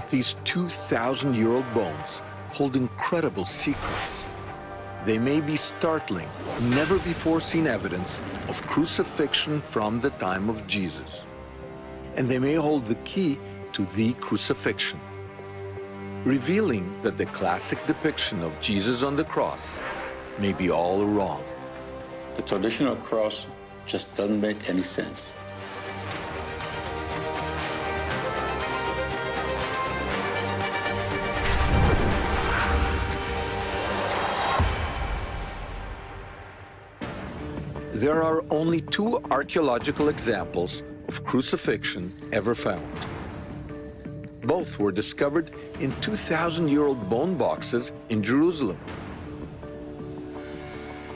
These 2,000-year-old bones hold incredible secrets. They may be startling, never-before-seen evidence of crucifixion from the time of Jesus. And they may hold the key to the crucifixion, revealing that the classic depiction of Jesus on the cross may be all wrong. The traditional cross just doesn't make any sense. There are only 2 archaeological examples of crucifixion ever found. Both were discovered in 2,000-year-old bone boxes in Jerusalem.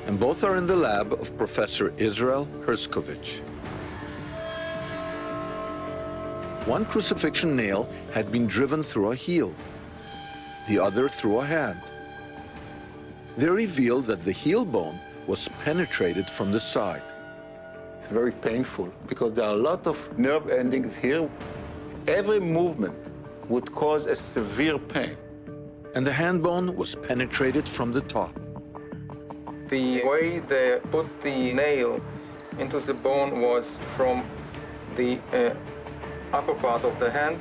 And both are in the lab of Professor Israel Herskovich. One crucifixion nail had been driven through a heel, the other through a hand. They revealed that the heel bone was penetrated from the side. It's very painful because there are a lot of nerve endings here. Every movement would cause a severe pain. And the hand bone was penetrated from the top. The way they put the nail into the bone was from the upper part of the hand.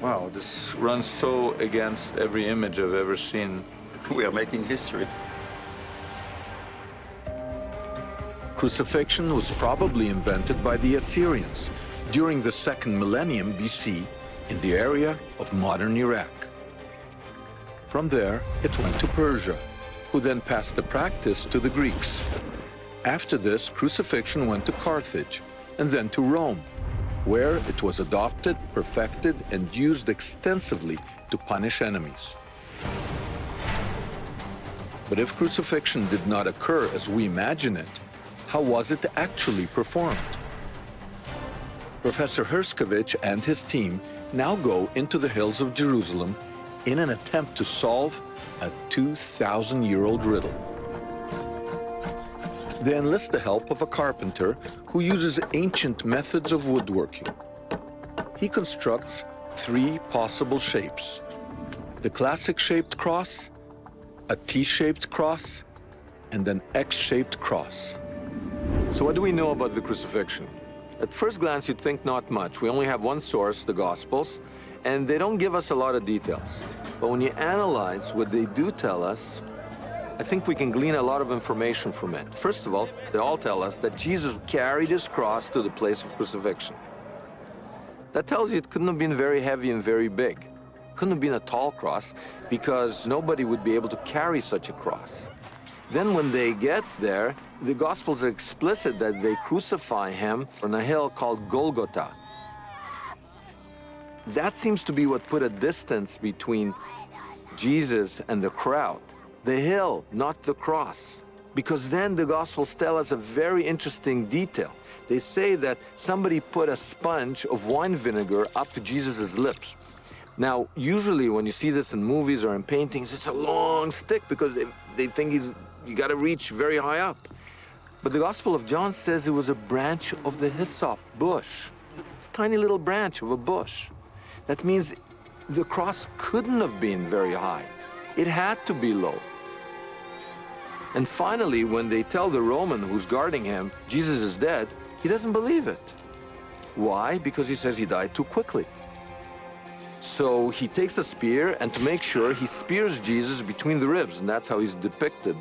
Wow, this runs so against every image I've ever seen. We are making history. Crucifixion was probably invented by the Assyrians during the 2nd millennium BC in the area of modern Iraq. From there, it went to Persia, who then passed the practice to the Greeks. After this, crucifixion went to Carthage and then to Rome, where it was adopted, perfected, and used extensively to punish enemies. But if crucifixion did not occur as we imagine it, how was it actually performed? Professor Herskovich and his team now go into the hills of Jerusalem in an attempt to solve a 2,000-year-old riddle. They enlist the help of a carpenter who uses ancient methods of woodworking. He constructs 3 possible shapes: the classic-shaped cross, a T-shaped cross, and an X-shaped cross. So what do we know about the crucifixion? At first glance, you'd think not much. We only have one source, the Gospels, and they don't give us a lot of details. But when you analyze what they do tell us, I think we can glean a lot of information from it. First of all, they all tell us that Jesus carried his cross to the place of crucifixion. That tells you it couldn't have been very heavy and very big. It couldn't have been a tall cross because nobody would be able to carry such a cross. Then when they get there, the Gospels are explicit that they crucify him on a hill called Golgotha. That seems to be what put a distance between Jesus and the crowd. The hill, not the cross. Because then the Gospels tell us a very interesting detail. They say that somebody put a sponge of wine vinegar up to Jesus' lips. Now, usually when you see this in movies or in paintings, it's a long stick because they think you got to reach very high up. But the Gospel of John says it was a branch of the hyssop bush. It's a tiny little branch of a bush. That means the cross couldn't have been very high. It had to be low. And finally, when they tell the Roman who's guarding him, Jesus is dead, he doesn't believe it. Why? Because he says he died too quickly. So he takes a spear, and to make sure, he spears Jesus between the ribs, and that's how he's depicted.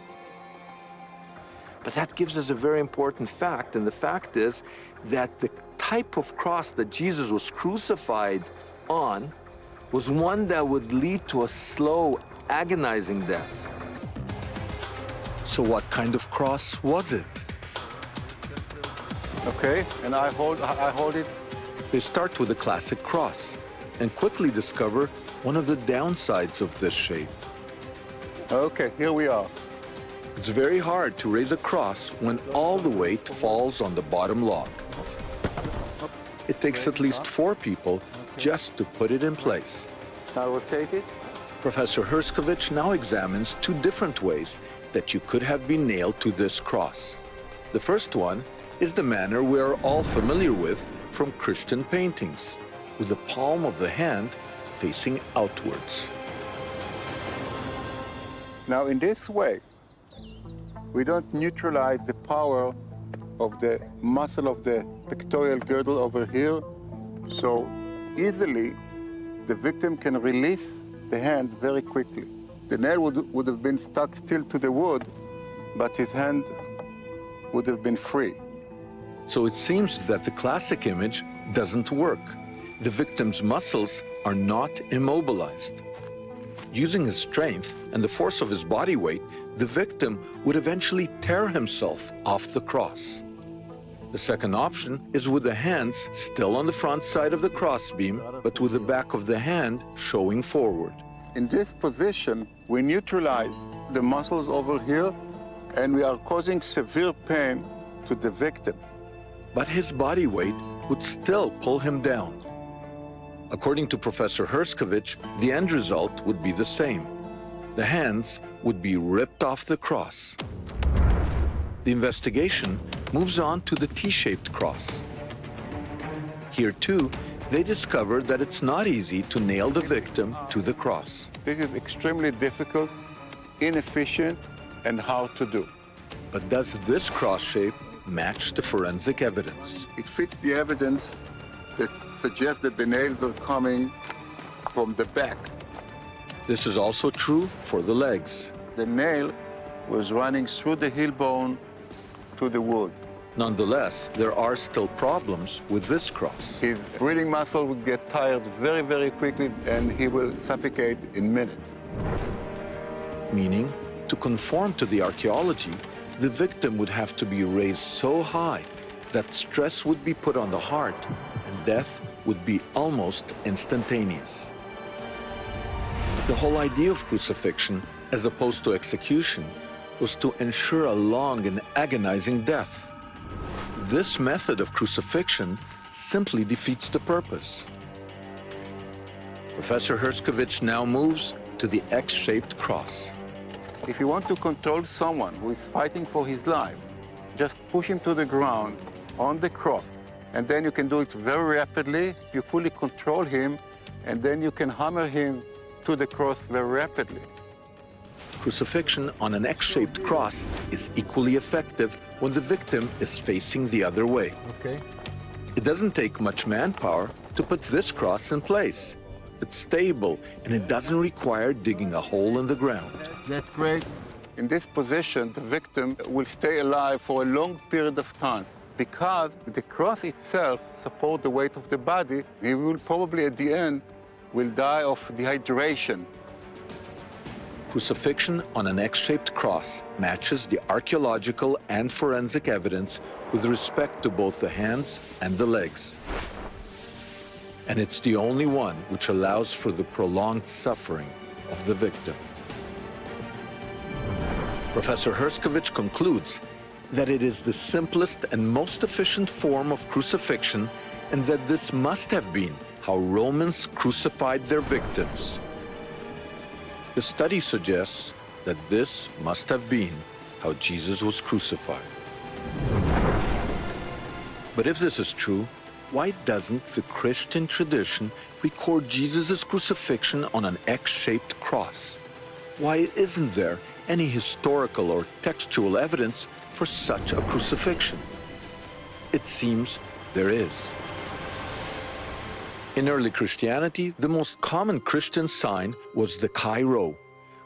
But that gives us a very important fact, and the fact is that the type of cross that Jesus was crucified on was one that would lead to a slow, agonizing death. So what kind of cross was it? Okay, and I hold it. They start with a classic cross and quickly discover one of the downsides of this shape. Okay, here we are. It's very hard to raise a cross when all the weight falls on the bottom log. It takes at least 4 people just to put it in place. Now rotate it. Professor Herskovich now examines 2 different ways that you could have been nailed to this cross. The first one is the manner we are all familiar with from Christian paintings, with the palm of the hand facing outwards. Now, in this way, we don't neutralize the power of the muscle of the pectoral girdle over here, so easily the victim can release the hand very quickly. The nail would have been stuck still to the wood, but his hand would have been free. So it seems that the classic image doesn't work. The victim's muscles are not immobilized. Using his strength and the force of his body weight, the victim would eventually tear himself off the cross. The second option is with the hands still on the front side of the crossbeam, but with the back of the hand showing forward. In this position, we neutralize the muscles over here, and we are causing severe pain to the victim. But his body weight would still pull him down. According to Professor Herskovich, the end result would be the same. The hands would be ripped off the cross. The investigation moves on to the T-shaped cross. Here too, they discovered that it's not easy to nail the victim to the cross. This is extremely difficult, inefficient, and hard to do. But does this cross shape match the forensic evidence? It fits the evidence that suggests that the nails were coming from the back. This is also true for the legs. The nail was running through the heel bone to the wood. Nonetheless, there are still problems with this cross. His breathing muscle would get tired very, very quickly, and he will suffocate in minutes. Meaning, to conform to the archaeology, the victim would have to be raised so high that stress would be put on the heart and death would be almost instantaneous. The whole idea of crucifixion, as opposed to execution, was to ensure a long and agonizing death. This method of crucifixion simply defeats the purpose. Professor Herskovich now moves to the X-shaped cross. If you want to control someone who is fighting for his life, just push him to the ground on the cross, and then you can do it very rapidly. You fully control him, and then you can hammer him to the cross very rapidly. Crucifixion on an X-shaped cross is equally effective when the victim is facing the other way. Okay. It doesn't take much manpower to put this cross in place. It's stable, and it doesn't require digging a hole in the ground. That's great. In this position, the victim will stay alive for a long period of time because the cross itself supports the weight of the body. He will probably, at the end, will die of dehydration. Crucifixion on an X-shaped cross matches the archaeological and forensic evidence with respect to both the hands and the legs. And it's the only one which allows for the prolonged suffering of the victim. Professor Herskovich concludes that it is the simplest and most efficient form of crucifixion, and that this must have been how Romans crucified their victims. The study suggests that this must have been how Jesus was crucified. But if this is true, why doesn't the Christian tradition record Jesus' crucifixion on an X-shaped cross? Why isn't there any historical or textual evidence for such a crucifixion? It seems there is. In early Christianity, the most common Christian sign was the Chi Rho,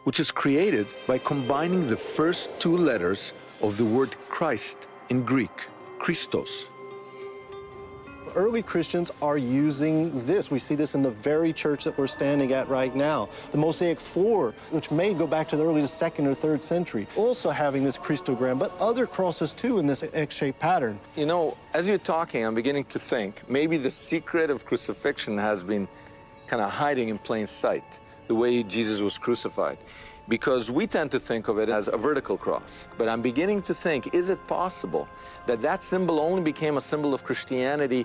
which is created by combining the first two letters of the word Christ in Greek, Christos. Early Christians are using this. We see this in the very church that we're standing at right now. The Mosaic floor, which may go back to the early 2nd or 3rd century, also having this Christogram, but other crosses too in this X-shaped pattern. You know, as you're talking, I'm beginning to think maybe the secret of crucifixion has been kind of hiding in plain sight, the way Jesus was crucified. Because we tend to think of it as a vertical cross. But I'm beginning to think, is it possible that that symbol only became a symbol of Christianity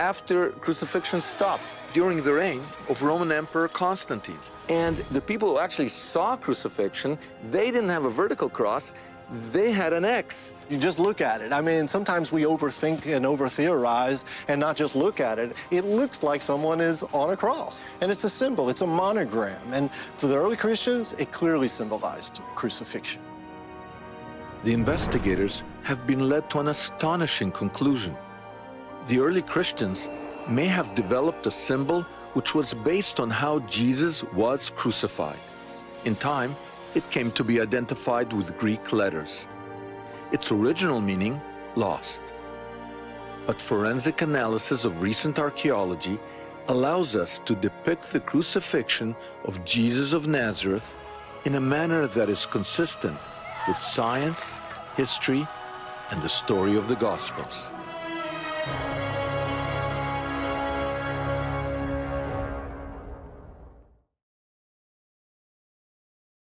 after crucifixion stopped? During the reign of Roman Emperor Constantine. And the people who actually saw crucifixion, they didn't have a vertical cross, they had an X. You just look at it. I mean, sometimes we overthink and over-theorize and not just look at it. It looks like someone is on a cross. And it's a symbol, it's a monogram. And for the early Christians, it clearly symbolized crucifixion. The investigators have been led to an astonishing conclusion. The early Christians may have developed a symbol which was based on how Jesus was crucified. In time, it came to be identified with Greek letters. Its original meaning lost. But forensic analysis of recent archaeology allows us to depict the crucifixion of Jesus of Nazareth in a manner that is consistent with science, history, and the story of the Gospels.